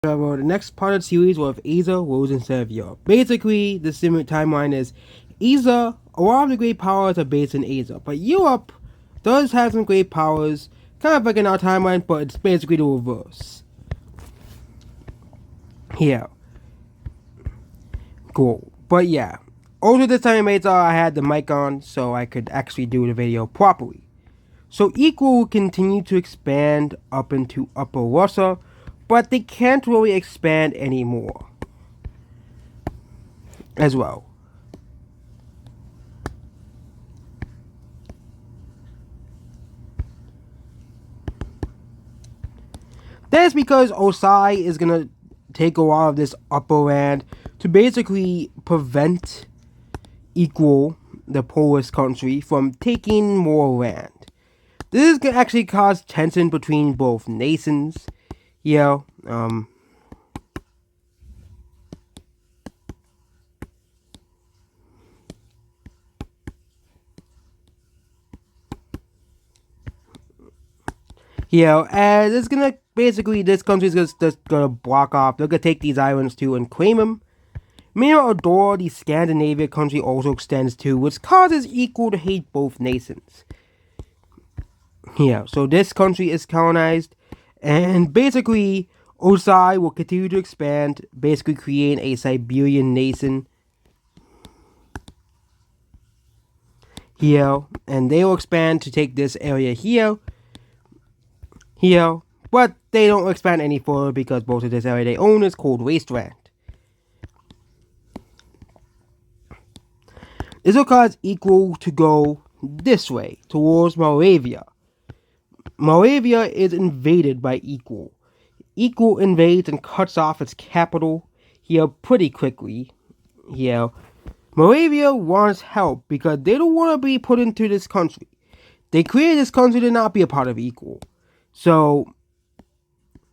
The next part of the series with Asia, Rose, and Serbia. Basically, the similar timeline is Asia, a lot of the great powers are based in Asia, but Europe does have some great powers, kind of like in our timeline, but it's basically the reverse. Here. Cool. But yeah. Also this time I had the mic on, so I could actually do the video properly. So Equal will continue to expand up into Upper Russia, but they can't really expand anymore as well. That's because Osai is gonna take a lot of this upper land to basically prevent Equal, the Polish country, from taking more land. This is gonna actually cause tension between both nations. Yeah, and it's gonna basically this country's just gonna block off. They're gonna take these islands too and claim them. Meanwhile, Adora, the Scandinavia country, also extends too, which causes Equal to hate both nations. Yeah, so this country is colonized, and basically Osai will continue to expand, basically creating a Siberian nation. Here, and they will expand to take this area here, but they don't expand any further because most of this area they own is called Wasteland. This will cause Equal to go this way, towards Moravia. Moravia is invaded by Equal. Equal invades and cuts off its capital here pretty quickly. Here, Moravia wants help because they don't want to be put into this country. They created this country to not be a part of Equal. So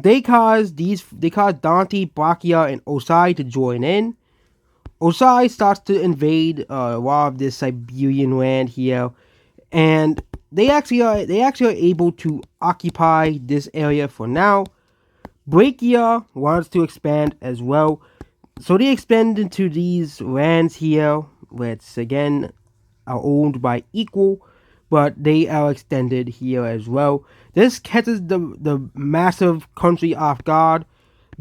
they cause Dante, Brachia, and Osai to join in. Osai starts to invade a lot of this Siberian land here, and they actually are able to occupy this area for now. Brachia wants to expand as well, so they expand into these lands here, which again are owned by Equal, but they are extended here as well. This catches the massive country off guard.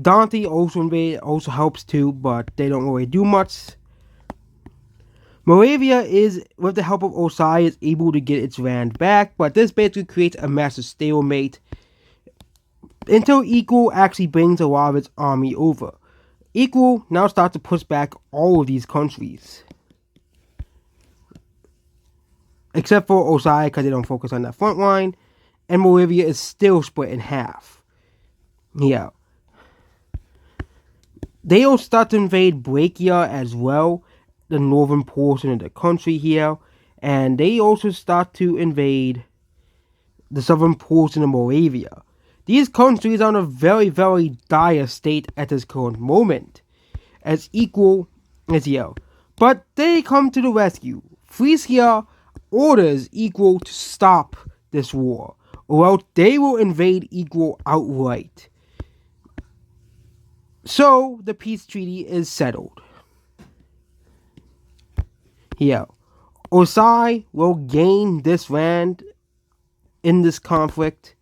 Dante also helps too, but they don't really do much. Moravia is, with the help of Osai, is able to get its land back, but this basically creates a massive stalemate until Equal actually brings a lot of its army over. Equal now starts to push back all of these countries. Except for Osai, because they don't focus on that front line, and Moravia is still split in half. Yeah. They will start to invade Brachia as well, the northern portion of the country here, and they also start to invade the southern portion of Moravia. These countries are in a very, very dire state at this current moment, as Equal as here. But they come to the rescue. Frisia orders Equal to stop this war, or else they will invade Equal outright. So, the peace treaty is settled. Here, Osai will gain this land in this conflict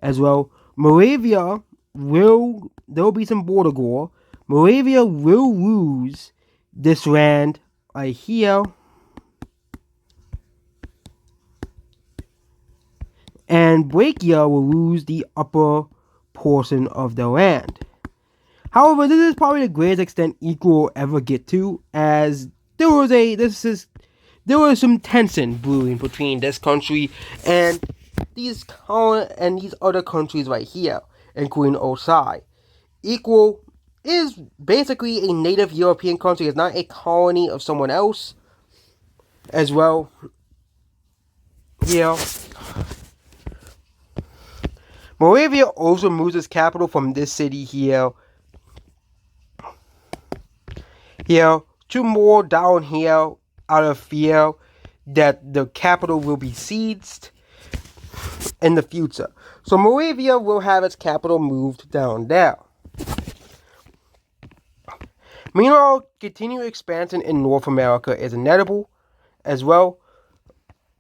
as well. Moravia there'll be some border war. Moravia will lose this land right here. And Brachia will lose the upper portion of the land. However, this is probably the greatest extent Equal will ever get to, as there was some tension brewing between this country and these other countries right here, including Osai. Equal is basically a native European country. It's not a colony of someone else as well. Yeah. Moravia also moves its capital from this city here to more down here out of fear that the capital will be seized in the future. So Moravia will have its capital moved down there. Meanwhile, continued expansion in North America is inevitable as well.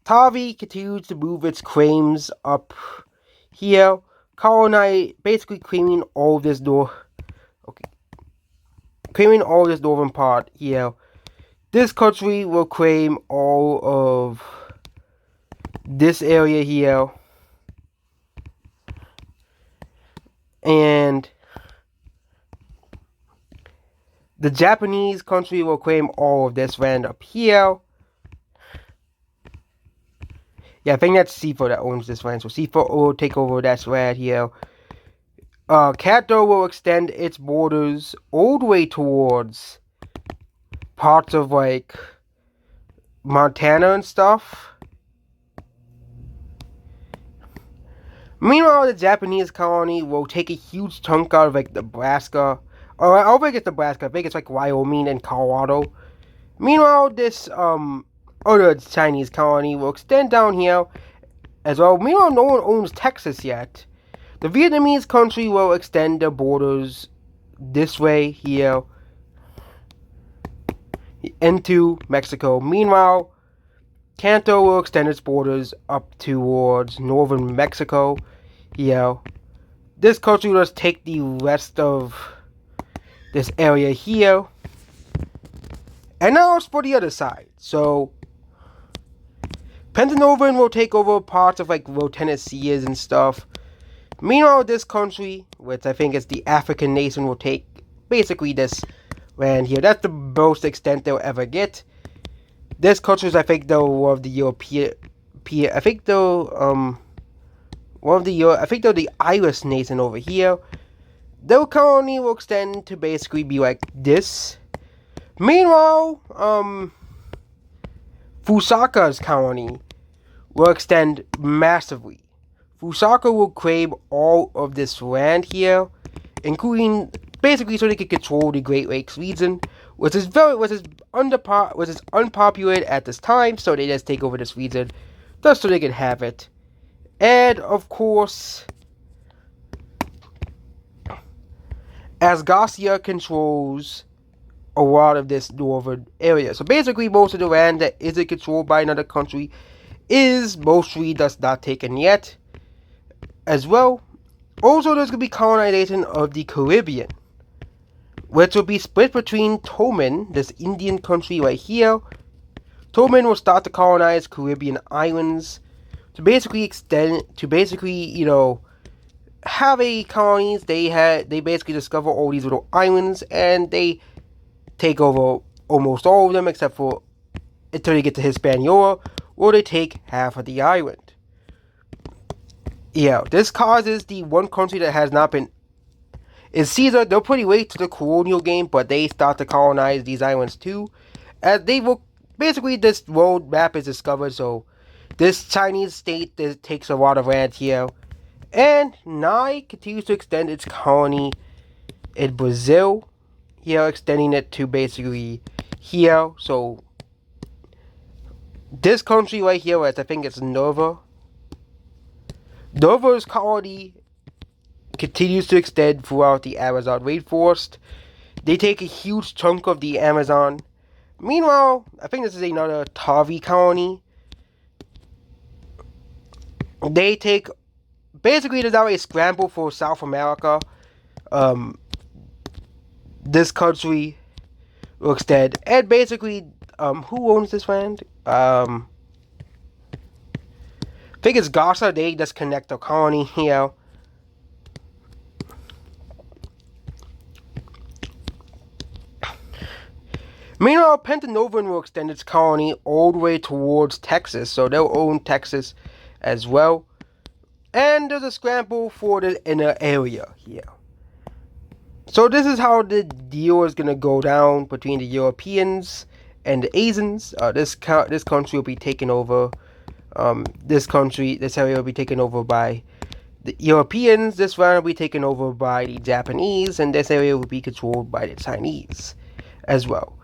Tavi continues to move its claims up here, basically claiming all this claiming all this northern part here. This country will claim all of this area here, and the Japanese country will claim all of this land up here. Yeah, I think that's Sifa that owns this land, so Sifa will take over that land here. Kanto will extend its borders all the way towards parts of, like, Montana and stuff. Meanwhile, the Japanese colony will take a huge chunk out of, like, Nebraska. Or, I don't think it's Nebraska, I think it's, like, Wyoming and Colorado. Meanwhile, this, other Chinese colony will extend down here as well. Meanwhile, no one owns Texas yet. The Vietnamese country will extend their borders this way here into Mexico. Meanwhile, Kanto will extend its borders up towards northern Mexico here. This country will just take the rest of this area here. And now it's for the other side. So, Pentanovan will take over parts of, like, where Tennessee is and stuff. Meanwhile, this country, which I think is the African nation, will take basically this land here. That's the most extent they'll ever get. This country is, I think, though, one of the European, I think, though, the Irish nation over here. Their colony will extend to basically be like this. Meanwhile, Fusaka's colony will extend massively. Fusaka will claim all of this land here, including basically so they can control the Great Lakes region, which is unpopulated at this time, so they just take over this region just so they can have it. And of course, Asgarcia controls a lot of this northern area. So basically, most of the land that isn't controlled by another country is mostly thus not taken yet. As well, also there's going to be colonization of the Caribbean, which will be split between Toman, this Indian country right here. Toman will start to colonize Caribbean islands to basically have a colonies. They basically discover all these little islands and they take over almost all of them except for until they get to Hispaniola, where they take half of the island. Yeah, this causes the one country that has not been is Caesar. They're pretty late to the colonial game, but they start to colonize these islands too. As they will basically, this world map is discovered, so this Chinese state that takes a lot of land here. And Nai continues to extend its colony in Brazil, here extending it to basically here. So this country right here, I think it's Nova. Nova's colony continues to extend throughout the Amazon rainforest. They take a huge chunk of the Amazon. Meanwhile, I think this is another Tavi colony. They take... Basically, there's now a scramble for South America. This country will extend. And basically, who owns this land? I think it's Garza. They just connect the colony here. Meanwhile, Pentanovan will extend its colony all the way towards Texas, so they'll own Texas as well. And there's a scramble for the inner area here. So this is how the deal is going to go down between the Europeans and the Asians. This country will be taken over. This area will be taken over by the Europeans. This round will be taken over by the Japanese, and this area will be controlled by the Chinese as well.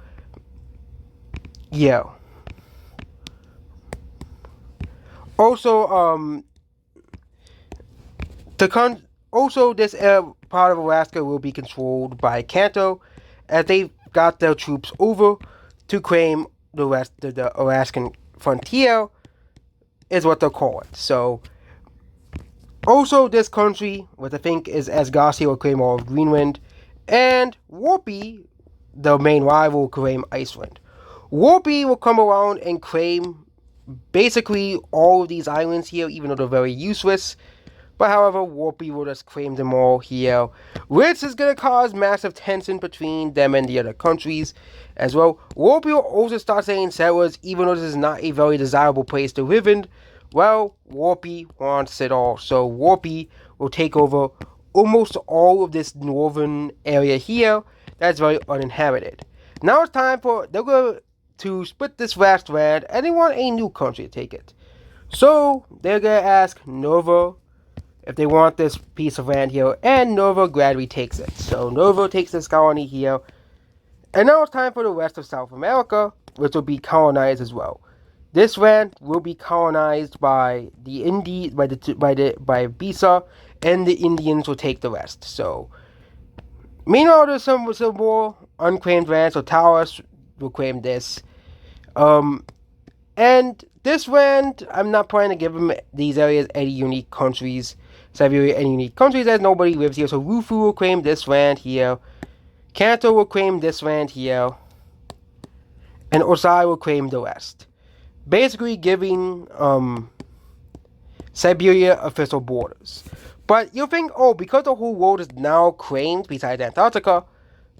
Yeah. Also, this part of Alaska will be controlled by Kanto, as they got their troops over to claim the rest of the Alaskan frontier, is what they'll call it. So, also this country, what I think is Asgarcia will claim all of Greenland, and Warpy, the main rival, will claim Iceland. Warpy will come around and claim basically all of these islands here, even though they're very useless. But however, Warpy will just claim them all here, which is going to cause massive tension between them and the other countries as well. Warpy will also start saying settlers, even though this is not a very desirable place to live in. Well, Warpy wants it all, so Warpy will take over almost all of this northern area here that's very uninhabited. Now it's time for, they're going to split this vast land, and they want a new country to take it. So, they're going to ask Nova if they want this piece of land here, and Nova gladly takes it. So Nova takes this colony here, and now it's time for the rest of South America, which will be colonized as well. This land will be colonized by the by Bisa, and the Indians will take the rest. So, meanwhile, there's some more unclaimed land. So Taurus will claim this, and this land, I'm not planning to give them these areas any unique countries. Siberia any unique countries, as nobody lives here. So Rufu will claim this land here. Kanto will claim this land here. And Osai will claim the rest. Basically giving Siberia official borders. But you'll think, oh, because the whole world is now claimed besides Antarctica,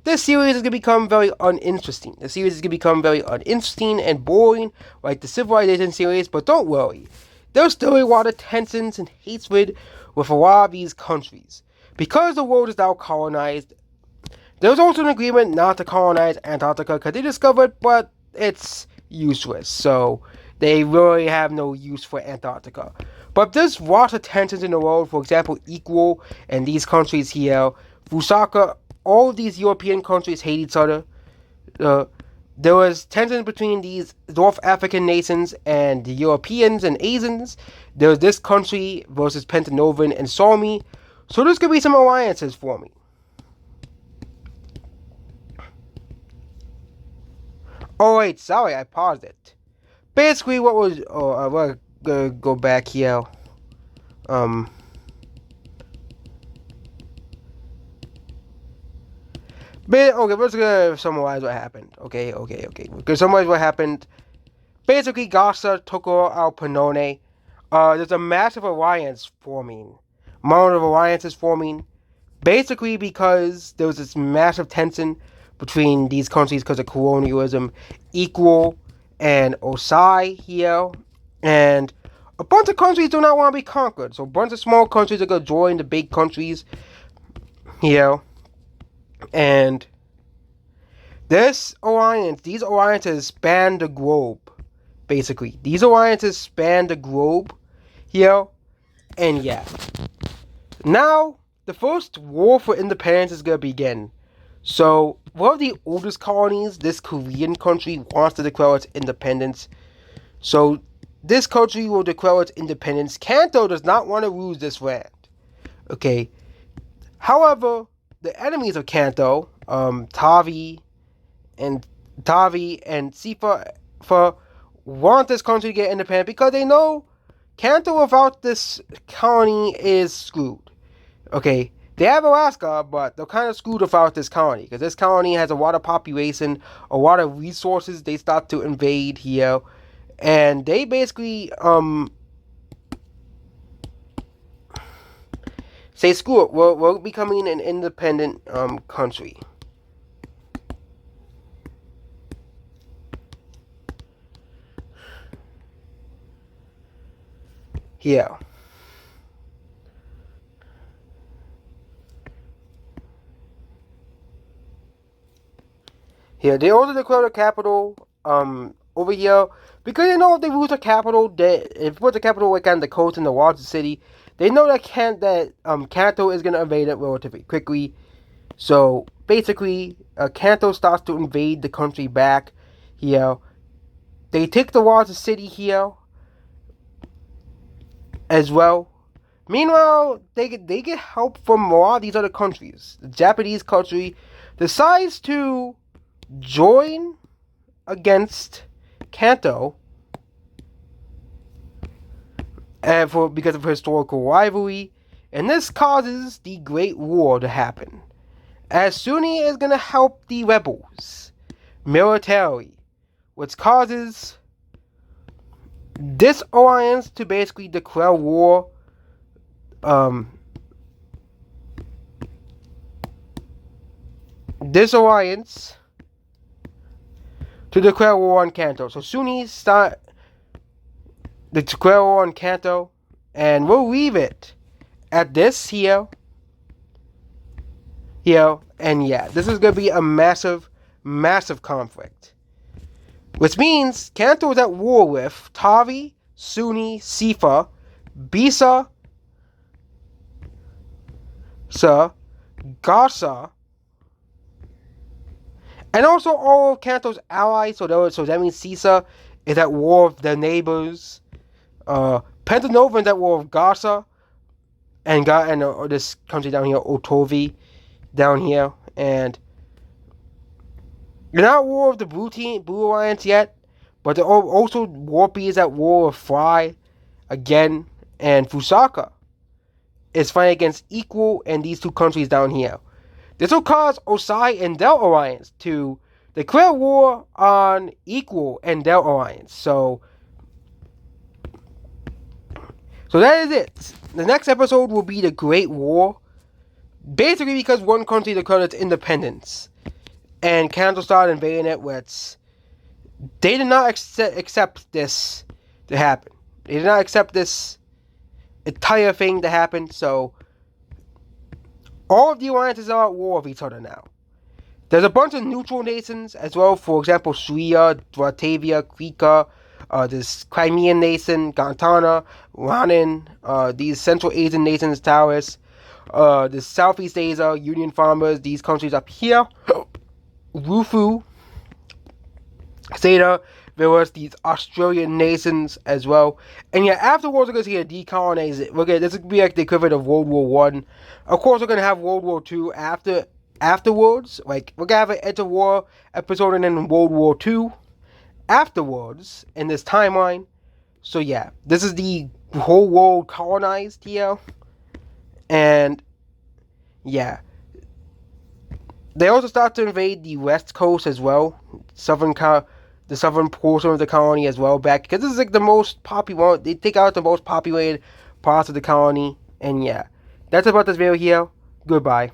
this series is going to become very uninteresting. The series is going to become very uninteresting and boring, like the Civilization series, but don't worry. There's still a lot of tensions and hatred with a lot of these countries. Because the world is now colonized, there's also an agreement not to colonize Antarctica because they discovered, but it's useless. So they really have no use for Antarctica. But there's lots of tensions in the world. For example, Equal and these countries here, Fusaka, all of these European countries hate each other. There was tension between these North African nations and the Europeans and Asians. There was this country versus Pentanovan and Salmi. So there's going to be some alliances for me. Oh wait, sorry, I paused it. Basically what was... Oh, I'm going to go back here. Okay, let's go summarize what happened. Okay. Because summarize what happened. Basically, Gasa took over Alpanone. There's a massive alliance forming. Mountain of alliances forming. Basically because there was this massive tension between these countries because of colonialism. Equal and Osai here. And a bunch of countries do not want to be conquered. So a bunch of small countries are going to join the big countries here. And these alliances span the globe, basically. These alliances span the globe here, and yeah. Now, the first war for independence is going to begin. So, one of the oldest colonies, this Korean country, wants to declare its independence. So, this country will declare its independence. Kanto does not want to lose this land. Okay. However, the enemies of Kanto, Tavi and Sifa, want this country to get independent because they know Kanto without this colony is screwed. Okay, they have Alaska, but they're kind of screwed without this colony because this colony has a lot of population, a lot of resources. They start to invade here, and they basically say, screw it, we're becoming an independent country. Here. Here, they also declare the capital over here because they know if they lose the capital, if they put the capital like on the coast in the larger city, they know that Kanto is going to invade it relatively quickly. So basically, Kanto starts to invade the country back here. They take the larger city here as well. Meanwhile, they get help from a lot of these other countries. The Japanese country decides to join against Kanto because of historical rivalry, and this causes the Great War to happen, as Sunni is going to help the rebels militarily, which causes this alliance to basically declare war. This alliance to declare war on Kanto. So Sunnis start the declare war on Kanto, and we'll leave it at this here. And yeah, this is going to be a massive conflict. Which means Kanto is at war with Tari, Sunni, Sifa, Bisa, Gasa, and also all of Kanto's allies. So that means Sisa is at war with their neighbors. Pentanova is at war with Gasa, and this country down here, Otovi, down here, and they're not at war with the Blue Alliance yet, but also Warpy is at war with Fly again, and Fusaka is fighting against Equal and these two countries down here. This will cause Osai and Del Alliance to declare war on Equal and Del Alliance. So that is it. The next episode will be the Great War. Basically because one country declared its independence, and Kanto started invading it, which they did not accept this to happen. They did not accept this entire thing to happen, so all of the alliances are at war with each other now. There's a bunch of neutral nations as well, for example, Suria, Dratavia, Krika, this Crimean nation, Gantana, Ranin, these Central Asian nations, Taurus, the Southeast Asia, Union Farmers, these countries up here, Rufu, Zeta, there was these Australian nations as well. And yeah, afterwards we're going to see a decolonize. This will be like the equivalent of World War One. Of course, we're going to have World War Two afterwards. Like, we're going to have an interwar episode and then World War Two afterwards in this timeline. So yeah, this is the whole world colonized here. And yeah, they also start to invade the west coast as well, the southern portion of the colony as well, back because this is like the most popular. They take out the most populated parts of the colony, and yeah, that's about this video here. Goodbye.